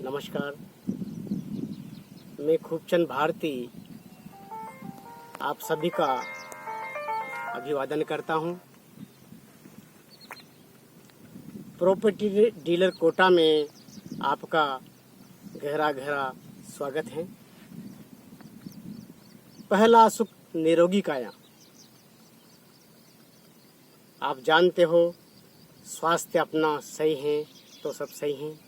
नमस्कार। मैं खूबचंद भारती आप सभी का अभिवादन करता हूं। प्रॉपर्टी डीलर कोटा में आपका गहरा गहरा स्वागत है। पहला सुख निरोगी काया। आप जानते हो स्वास्थ्य अपना सही है तो सब सही है।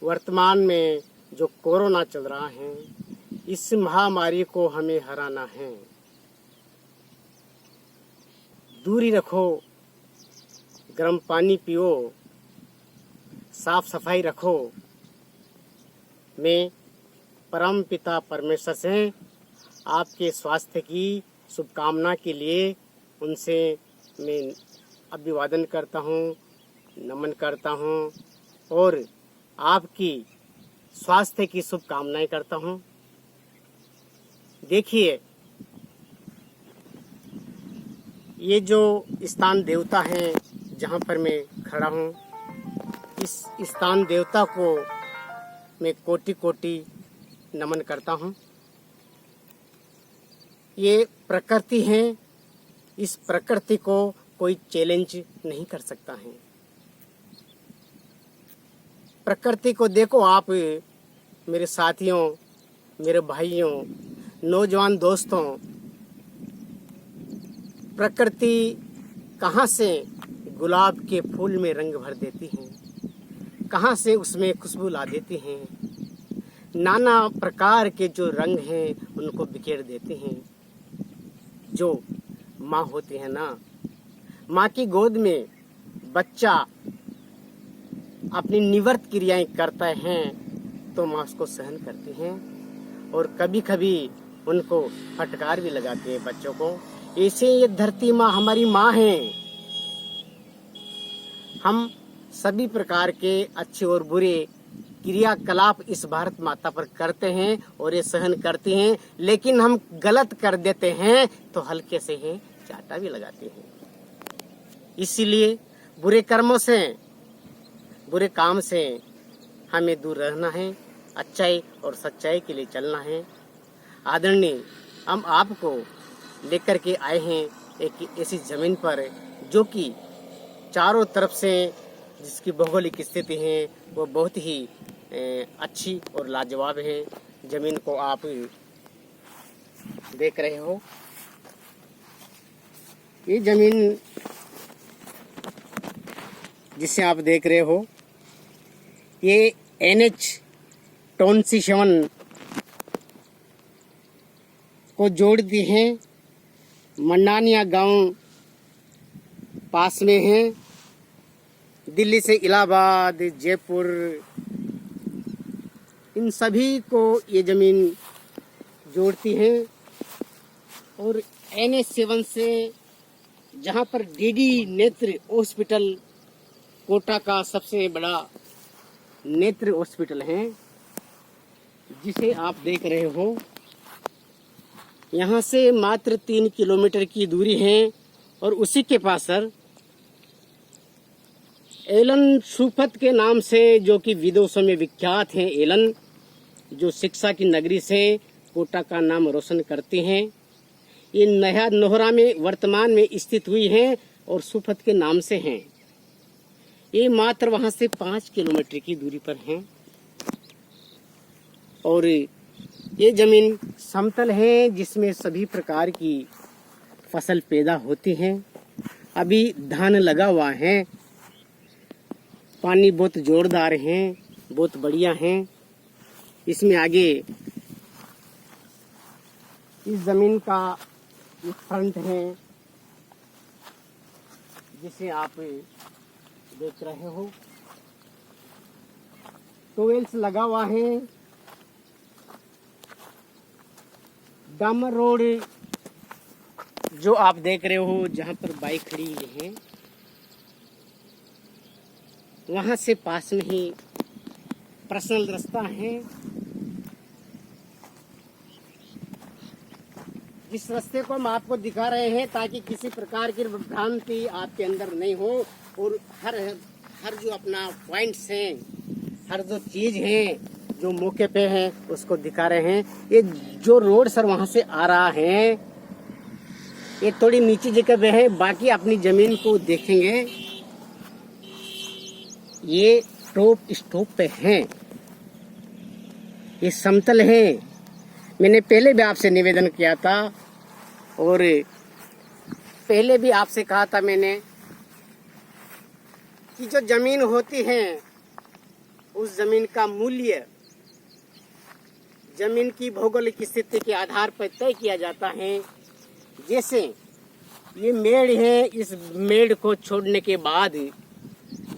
वर्तमान में जो कोरोना चल रहा है, इस महामारी को हमें हराना है। दूरी रखो, गर्म पानी पियो, साफ सफाई रखो। मैं परम पिता परमेश्वर से आपके स्वास्थ्य की शुभकामना के लिए उनसे मैं अभिवादन करता हूँ, नमन करता हूँ और आपकी स्वास्थ्य की शुभकामनाएं करता हूँ। देखिए, ये जो स्थान देवता है जहाँ पर मैं खड़ा हूँ, इस स्थान देवता को मैं कोटि कोटि नमन करता हूँ। ये प्रकृति है, इस प्रकृति को कोई चैलेंज नहीं कर सकता है। प्रकृति को देखो आप, मेरे साथियों, मेरे भाइयों, नौजवान दोस्तों, प्रकृति कहाँ से गुलाब के फूल में रंग भर देती है, कहाँ से उसमें खुशबू ला देती हैं। नाना प्रकार के जो रंग हैं उनको बिखेर देते हैं। जो माँ होती है ना, माँ की गोद में बच्चा अपनी निवर्त क्रियाएं करते हैं तो माँ उसको सहन करती हैं और कभी कभी उनको फटकार भी लगाती है बच्चों को। ऐसे ये धरती माँ हमारी माँ है। हम सभी प्रकार के अच्छे और बुरे क्रियाकलाप इस भारत माता पर करते हैं और ये सहन करती हैं, लेकिन हम गलत कर देते हैं तो हल्के से ही चाटा भी लगाते हैं। इसीलिए बुरे कर्मों से, बुरे काम से हमें दूर रहना है, अच्छाई और सच्चाई के लिए चलना है। आदरणीय, हम आपको लेकर के आए हैं एक ऐसी जमीन पर जो कि चारों तरफ से जिसकी भौगोलिक स्थिति है वो बहुत ही अच्छी और लाजवाब है। जमीन को आप देख रहे हो, ये जमीन जिसे आप देख रहे हो ये NH-27 को जोड़ती है। मंडानिया गांव पास में है। दिल्ली से इलाहाबाद, जयपुर, इन सभी को ये जमीन जोड़ती है। और NH-7 से जहां पर DD नेत्र हॉस्पिटल कोटा का सबसे बड़ा नेत्र हॉस्पिटल है जिसे आप देख रहे हो, यहाँ से मात्र 3 किलोमीटर की दूरी है। और उसी के पास सर एलन सुफत के नाम से, जो कि विदेशों में विख्यात हैं, एलन जो शिक्षा की नगरी से कोटा का नाम रोशन करते हैं, ये नया नोहरा में वर्तमान में स्थित हुई है और सुफत के नाम से हैं। ये मात्र वहां से 5 किलोमीटर की दूरी पर है। और ये जमीन समतल है जिसमें सभी प्रकार की फसल पैदा होती है। अभी धान लगा हुआ है, पानी बहुत जोरदार है, बहुत बढ़िया है। इसमें आगे इस जमीन का ये फ्रंट है जिसे आप देख रहे हो। टोवेल्स लगा हुआ है। डामर रोड जो आप देख रहे हो, जहां पर बाइक खड़ी है, वहां से पास में ही पर्सनल रास्ता है। जिस रास्ते को हम आपको दिखा रहे हैं ताकि किसी प्रकार की भ्रांति आपके अंदर नहीं हो। और हर जो अपना पॉइंट्स हैं, हर जो चीज है जो मौके पे हैं उसको दिखा रहे हैं। ये जो रोड सर वहां से आ रहा है ये थोड़ी नीची जगह पे है, बाकी अपनी जमीन को देखेंगे ये टॉप स्टॉप पे हैं, ये समतल है। मैंने पहले भी आपसे निवेदन किया था और पहले भी आपसे कहा था मैंने कि जो जमीन होती है उस जमीन का मूल्य जमीन की भौगोलिक स्थिति के आधार पर तय किया जाता है। जैसे ये मेड़ है, इस मेड़ को छोड़ने के बाद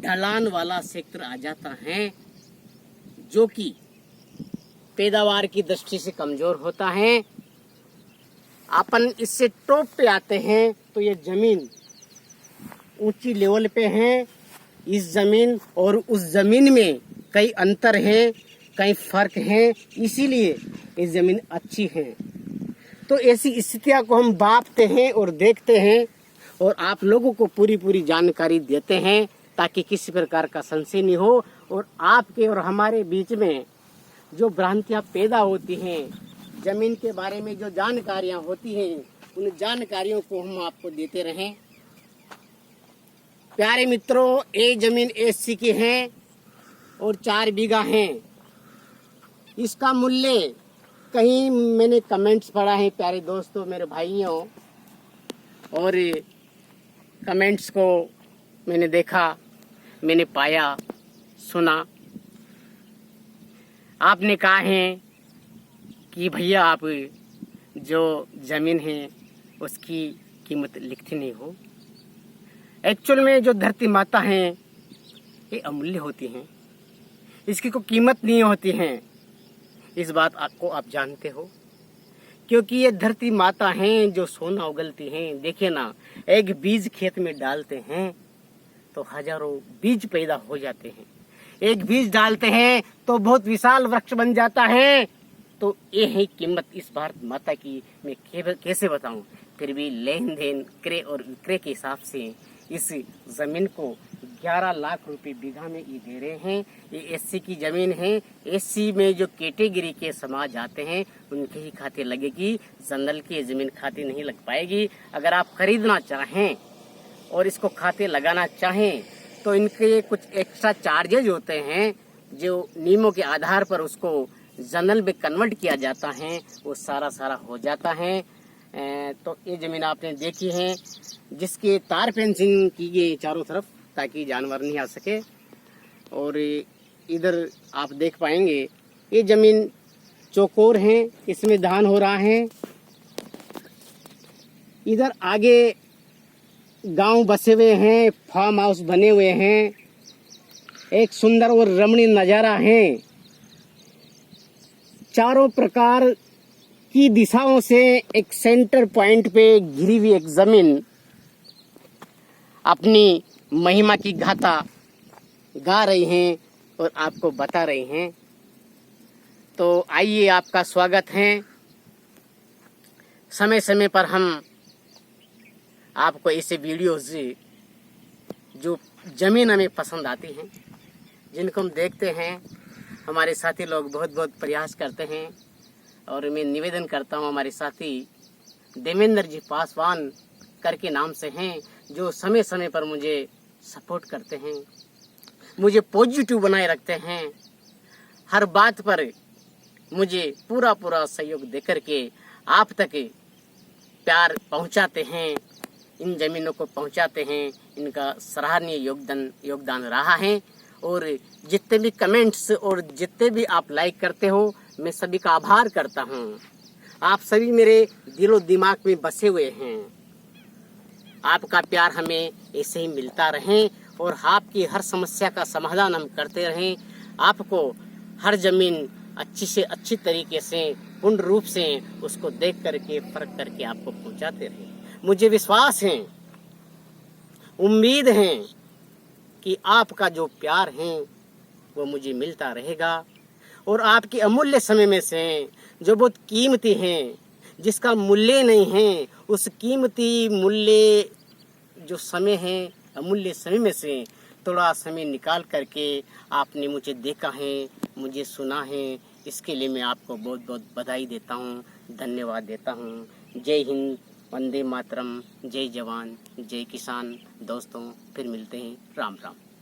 ढलान वाला क्षेत्र आ जाता है जो कि पैदावार की दृष्टि से कमजोर होता है। अपन इससे टॉप पे आते हैं तो ये जमीन ऊंची लेवल पे है। इस जमीन और उस जमीन में कई अंतर हैं, कई फर्क हैं, इसीलिए ये जमीन अच्छी है। तो ऐसी स्थितियों को हम बांटते हैं और देखते हैं और आप लोगों को पूरी जानकारी देते हैं ताकि किसी प्रकार का संशय नहीं हो और आपके और हमारे बीच में जो भ्रांतियां पैदा होती हैं, जमीन के बारे में जो जानकारियां होती हैं, उन जानकारियों को हम आपको देते रहें। प्यारे मित्रों, ये जमीन एससी की है और 4 बीघा है। इसका मूल्य कहीं मैंने कमेंट्स पढ़ा है प्यारे दोस्तों, मेरे भाइयों, और कमेंट्स को मैंने देखा, मैंने पाया, सुना। आपने कहा है कि भैया आप जो जमीन है उसकी कीमत लिखते नहीं हो। एक्चुअल में जो धरती माता हैं ये अमूल्य होती हैं, इसकी कोई कीमत नहीं होती है। इस बात आपको आप जानते हो, क्योंकि ये धरती माता हैं जो सोना उगलती हैं। देखिए ना, एक बीज खेत में डालते हैं तो हजारों बीज पैदा हो जाते हैं। एक बीज डालते हैं तो बहुत विशाल वृक्ष बन जाता है। तो ये है कीमत इस भारत माता की, मैं कैसे बताऊं। फिर भी लेन देन क्रय और विक्रय के हिसाब से इस जमीन को 11 लाख रुपए बीघा में ये दे रहे हैं। ये एससी की जमीन है। एससी में जो कैटेगरी के समाज आते हैं उनके ही खाते लगेगी, जनरल की जमीन खाते नहीं लग पाएगी। अगर आप खरीदना चाहें और इसको खाते लगाना चाहें तो इनके कुछ एक्स्ट्रा चार्जेज होते हैं जो नियमों के आधार पर उसको जनरल में कन्वर्ट किया जाता है, वो सारा हो जाता है। तो ये जमीन आपने देखी है जिसके तार फेंसिंग की गई चारों तरफ ताकि जानवर नहीं आ सके। और इधर आप देख पाएंगे ये जमीन चौकोर है, इसमें धान हो रहा है। इधर आगे गांव बसे हुए हैं, फार्म हाउस बने हुए हैं, एक सुंदर और रमणीय नजारा है। चारों प्रकार की दिशाओं से एक सेंटर पॉइंट पे घिरी हुई एक जमीन अपनी महिमा की गाथा गा रही हैं और आपको बता रही हैं। तो आइए, आपका स्वागत है। समय समय पर हम आपको ऐसे वीडियोस जो जमीन हमें पसंद आती हैं, जिनको हम देखते हैं, हमारे साथी लोग बहुत प्रयास करते हैं। और मैं निवेदन करता हूं, हमारे साथी देवेंद्र जी पासवान करके नाम से हैं, जो समय समय पर मुझे सपोर्ट करते हैं, मुझे पॉजिटिव बनाए रखते हैं, हर बात पर मुझे पूरा सहयोग देकर के आप तक प्यार पहुंचाते हैं, इन जमीनों को पहुंचाते हैं। इनका सराहनीय योगदान रहा है। और जितने भी कमेंट्स और जितने भी आप लाइक करते हो, मैं सभी का आभार करता हूं। आप सभी मेरे दिलो दिमाग में बसे हुए हैं। आपका प्यार हमें ऐसे ही मिलता रहे और आपकी हर समस्या का समाधान हम करते रहें। आपको हर जमीन अच्छी से अच्छी तरीके से पूर्ण रूप से उसको देख करके फर्क करके आपको पहुंचाते रहें। मुझे विश्वास है, उम्मीद है कि आपका जो प्यार है वो मुझे मिलता रहेगा। और आपके अमूल्य समय में से जो बहुत कीमती हैं, जिसका मूल्य नहीं है, उस कीमती मूल्य जो समय है, अमूल्य समय में से थोड़ा समय निकाल करके आपने मुझे देखा है, मुझे सुना है, इसके लिए मैं आपको बहुत बहुत बधाई देता हूँ, धन्यवाद देता हूँ। जय हिंद, वंदे मातरम, जय जवान, जय किसान। दोस्तों फिर मिलते हैं, राम राम।